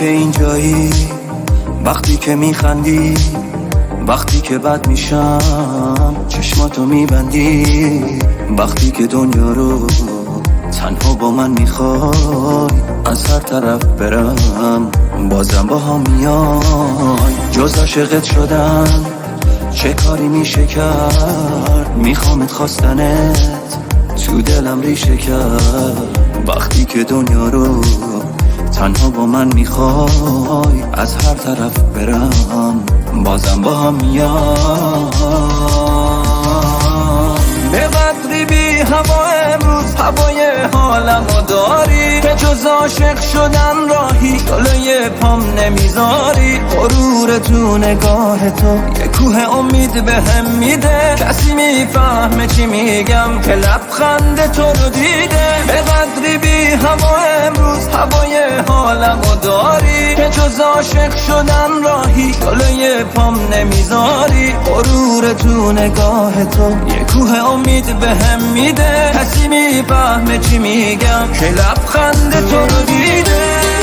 که اینجایی، وقتی که میخندی، وقتی که بد میشم چشماتو میبندی، وقتی که دنیا رو تنها با من میخوای از هر طرف برم بازم با هم میای. جز عاشقت شدن چه کاری میشه کرد، میخوامت خواستنت تو دلم ریشه کرد. وقتی که دنیا رو تنها با من میخوای از هر طرف برم بازم با هم میای. به قدری بی هوا امروز هوای حالمو داری که جز عاشق شدن راهی جلوی پام نمیذاری. غرور تو نگاه تو یه کوه امید بهم میده، کسی میفهمه چی میگم که لبخند تو رو دیده. به قدری بی هوا امروز هوای حالمو داری که جز عاشق شدن راهی جلوی پام نمیذاری. غرور تو نگاه تو یه کوه امید بهم میده، کسی میفهمه چی میگم که لبخند تو رو دیده.